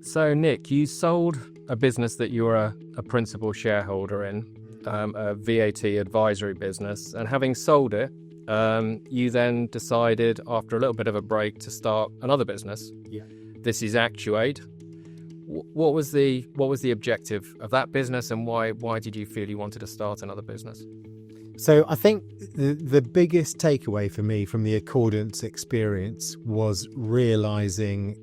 So, Nick, you sold a business that you were a principal shareholder in, a VAT advisory business, and having sold it, you then decided, after a little bit of a break, to start another business. Yeah. This is Actuate. What was the objective of that business, and why did you feel you wanted to start another business? So I think the biggest takeaway for me from the Accordance experience was realising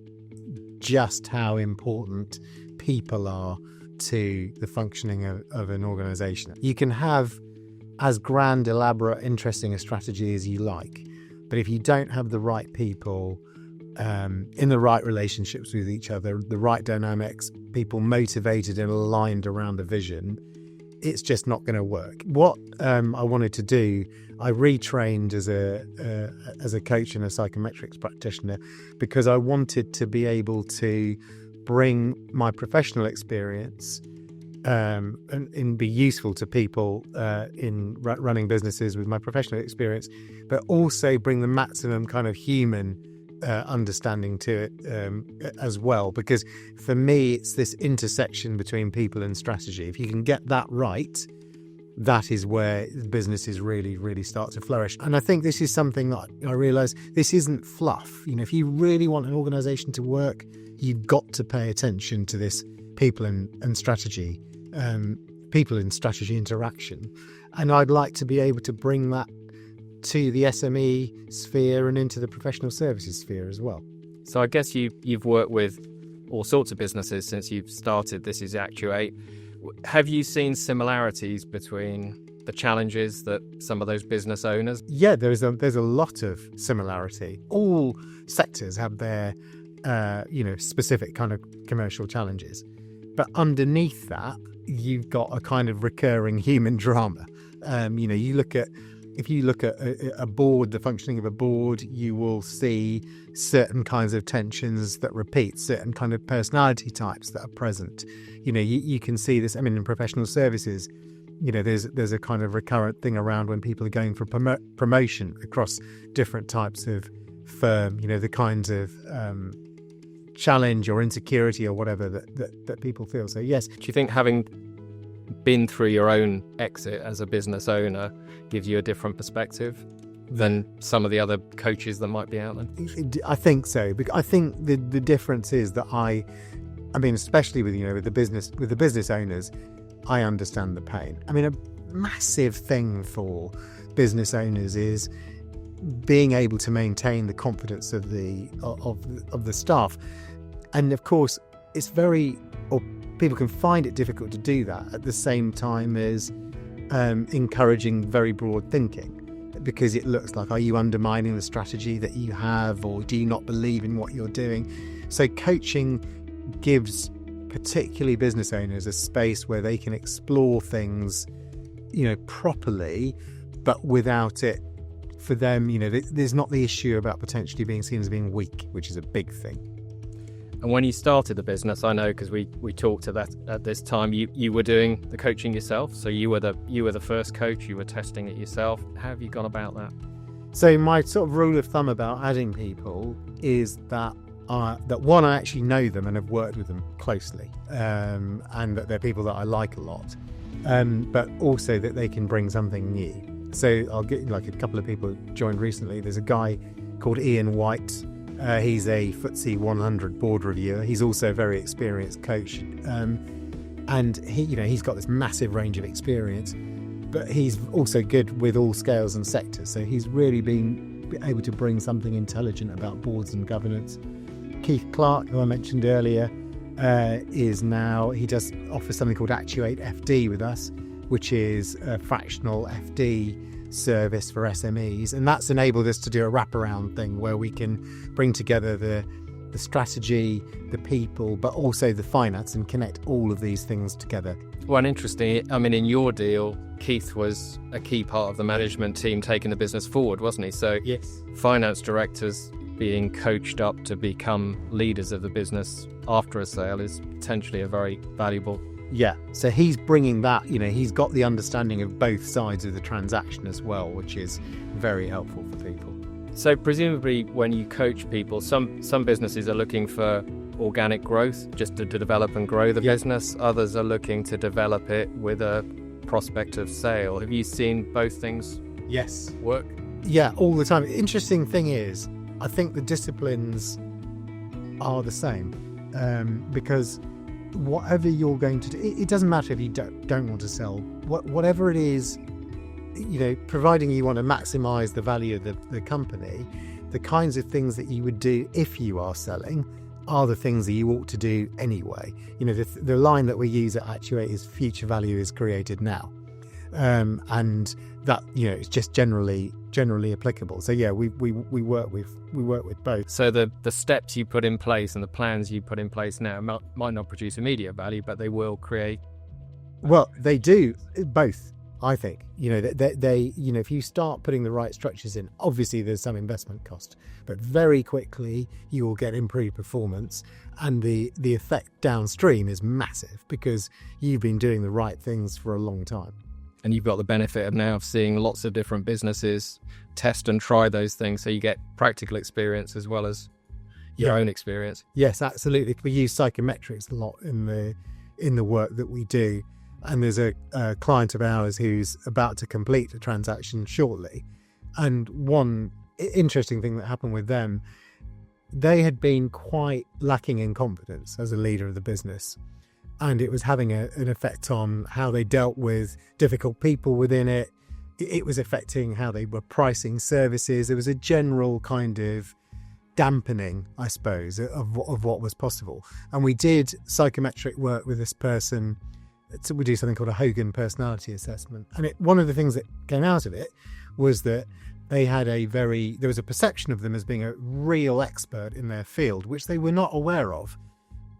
just how important people are to the functioning of an organisation. You can have as grand, elaborate, interesting a strategy as you like, but if you don't have the right people in the right relationships with each other, the right dynamics, people motivated and aligned around the vision, it's just not going to work. What I wanted to do, I retrained as a coach and a psychometrics practitioner because I wanted to be able to bring my professional experience and be useful to people in running businesses with my professional experience, but also bring the maximum kind of human understanding to it as well, because for me it's this intersection between people and strategy. If you can get that right, that is where businesses really start to flourish. And I think this is something that I realise, this isn't fluff. If you really want an organisation to work, you've got to pay attention to this people and strategy interaction. And I'd like to be able to bring that to the SME sphere and into the professional services sphere as well. So I guess you've worked with all sorts of businesses since you've started This Is Actuate. Have you seen similarities between the challenges that some of those business owners? Yeah, there's a lot of similarity. All sectors have their specific kind of commercial challenges, but underneath that you've got a kind of recurring human drama. If you look at a board, the functioning of a board, you will see certain kinds of tensions that repeat, certain kind of personality types that are present. You can see this. I mean, in professional services, there's a kind of recurrent thing around when people are going for promotion across different types of firm. The kinds of challenge or insecurity or whatever that people feel. So yes. Do you think having been through your own exit as a business owner gives you a different perspective than some of the other coaches that might be out there? I think so. I think the difference is that I mean, especially with the business owners, I understand the pain. I mean, a massive thing for business owners is being able to maintain the confidence of the staff, and of course, people can find it difficult to do that at the same time as encouraging very broad thinking, because it looks like, are you undermining the strategy that you have, or do you not believe in what you're doing? So coaching gives particularly business owners a space where they can explore things properly, but without it, for them, there's not the issue about potentially being seen as being weak, which is a big thing. And when you started the business, I know because we talked at this time, you were doing the coaching yourself. So you were the first coach. You were testing it yourself. How have you gone about that? So my sort of rule of thumb about adding people is that one, I actually know them and have worked with them closely, and that they're people that I like a lot, but also that they can bring something new. So I'll get a couple of people joined recently. There's a guy called Ian White. He's a FTSE 100 board reviewer. He's also a very experienced coach, and he's got this massive range of experience, but he's also good with all scales and sectors. So he's really been able to bring something intelligent about boards and governance. Keith Clark, who I mentioned earlier, he does offer something called Actuate FD with us, which is a fractional FD service for SMEs, and that's enabled us to do a wraparound thing where we can bring together the strategy, the people, but also the finance, and connect all of these things together. Well, and interesting, I mean, in your deal, Keith was a key part of the management team taking the business forward, wasn't he? So yes, finance directors being coached up to become leaders of the business after a sale is potentially a very valuable. Yeah, so he's bringing that, he's got the understanding of both sides of the transaction as well, which is very helpful for people. So presumably when you coach people, some businesses are looking for organic growth, just to develop and grow the business. Others are looking to develop it with a prospect of sale. Have you seen both things Yes. work? Yeah, all the time. Interesting thing is, I think the disciplines are the same, because whatever you're going to do, it doesn't matter if you don't want to sell. Whatever it is, providing you want to maximize the value of the company, the kinds of things that you would do if you are selling are the things that you ought to do anyway. The line that we use at Actuate is future value is created now. And that, it's just generally applicable. So yeah, we work with both. So the steps you put in place and the plans you put in place now might not produce immediate value, but they will create. Well, they do both, I think. They if you start putting the right structures in, obviously there's some investment cost, but very quickly you will get improved performance, and the effect downstream is massive because you've been doing the right things for a long time. And you've got the benefit of now of seeing lots of different businesses test and try those things, so you get practical experience as well as your own experience. Yes, absolutely. We use psychometrics a lot in the work that we do, and there's a client of ours who's about to complete a transaction shortly. And one interesting thing that happened with them, they had been quite lacking in confidence as a leader of the business. And it was having an effect on how they dealt with difficult people within it. It was affecting how they were pricing services. There was a general kind of dampening, I suppose, of what was possible. And we did psychometric work with this person. So we do something called a Hogan personality assessment. And one of the things that came out of it was that they had there was a perception of them as being a real expert in their field, which they were not aware of.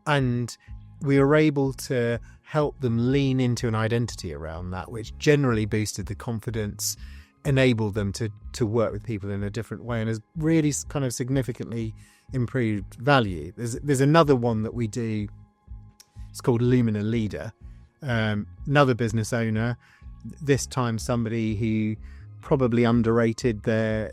And we were able to help them lean into an identity around that, which generally boosted the confidence, enabled them to work with people in a different way, and has really kind of significantly improved value. There's another one that we do. It's called Lumina Leader. Another business owner, this time somebody who probably underrated their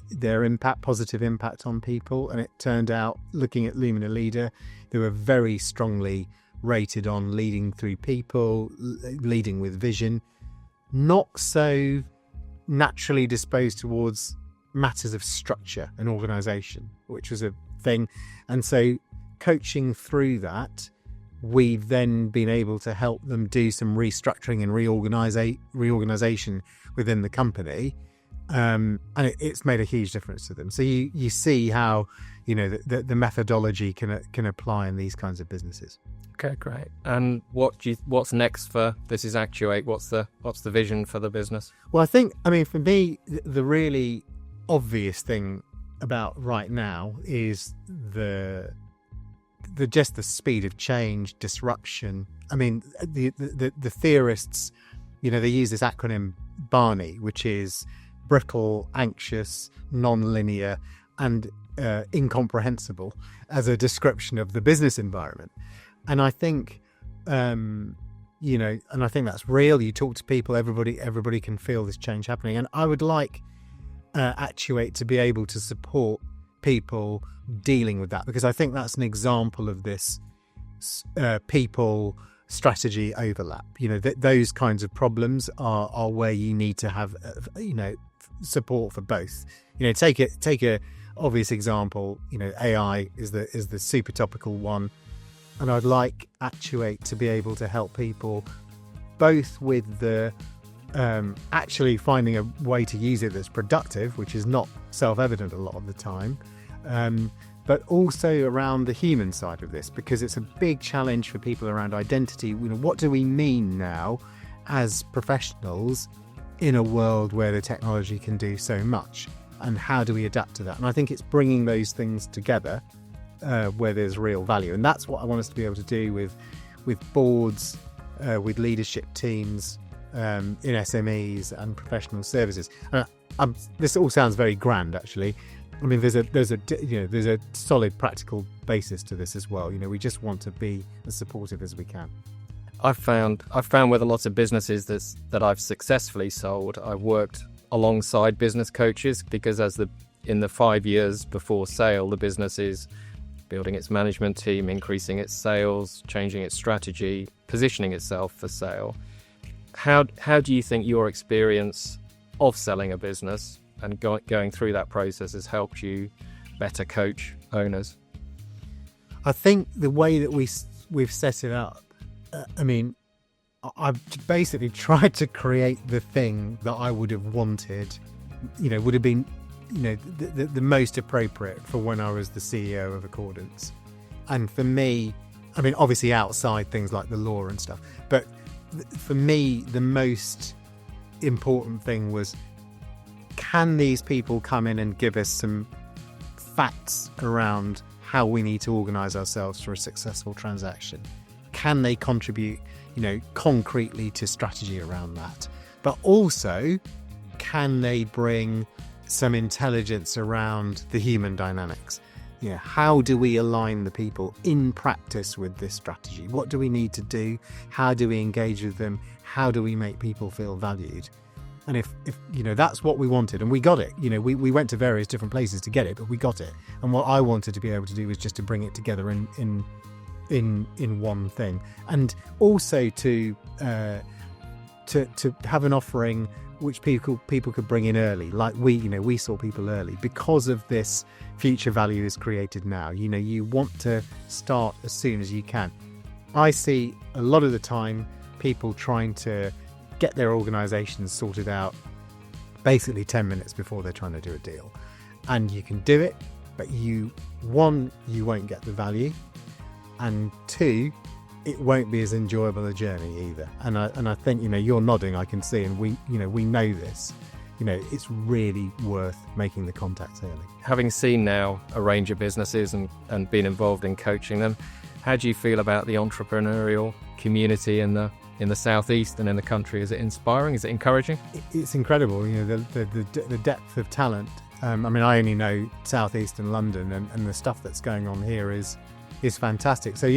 positive impact on people, and it turned out, looking at Lumina Leader, they were very strongly rated on leading through people, leading with vision, not so naturally disposed towards matters of structure and organisation, which was a thing. And so coaching through that, we've then been able to help them do some restructuring and reorganisation within the company. And it's made a huge difference to them. So you see how the methodology can apply in these kinds of businesses. Okay, great. And what's next for This Is Actuate? What's the vision for the business? Well, for me, the really obvious thing about right now is the speed of change, disruption. I mean, the theorists, they use this acronym Barney, which is brittle, anxious, non-linear, and incomprehensible as a description of the business environment. And I think, and I think that's real. You talk to people, everybody can feel this change happening. And I would like Actuate to be able to support people dealing with that, because I think that's an example of this people strategy overlap. Those kinds of problems are where you need to have, support for both. Take a obvious example. AI is the super topical one. And I'd like Actuate to be able to help people both with the actually finding a way to use it that's productive, which is not self-evident a lot of the time, but also around the human side of this, because it's a big challenge for people around identity. What do we mean now as professionals in a world where the technology can do so much, and how do we adapt to that? And I think it's bringing those things together where there's real value, and that's what I want us to be able to do with boards, with leadership teams, in SMEs and professional services. This all sounds very grand, actually. I mean, there's a solid practical basis to this as well. We just want to be as supportive as we can. I've found with a lot of businesses that I've successfully sold, I've worked alongside business coaches, because in the 5 years before sale, the business is building its management team, increasing its sales, changing its strategy, positioning itself for sale. How do you think your experience of selling a business and going through that process has helped you better coach owners? I think the way that we've set it up, I've basically tried to create the thing that I would have wanted, would have been, the most appropriate for when I was the CEO of Accordance. And for me, obviously outside things like the law and stuff, but for me, the most important thing was, can these people come in and give us some facts around how we need to organise ourselves for a successful transaction? Can they contribute, concretely to strategy around that? But also, can they bring some intelligence around the human dynamics? How do we align the people in practice with this strategy? What do we need to do? How do we engage with them? How do we make people feel valued? And if that's what we wanted, and we got it, we went to various different places to get it, but we got it. And what I wanted to be able to do was just to bring it together in one thing, and also to have an offering which people could bring in early, like we saw people early because of this future value is created now. You want to start as soon as you can. I see a lot of the time people trying to get their organisations sorted out basically 10 minutes before they're trying to do a deal, and you can do it, but you won't get the value, and 2, it won't be as enjoyable a journey either. And I think you're nodding, I can see, and we know this. It's really worth making the contacts early. Having seen now a range of businesses and been involved in coaching them, how do you feel about the entrepreneurial community in the Southeast and in the country? Is it inspiring? Is it encouraging? It's incredible. The depth of talent. I only know Southeast and London, and the stuff that's going on here is fantastic. So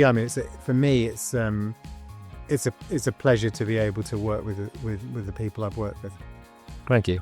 for me, it's a pleasure to be able to work with the people I've worked with. Thank you.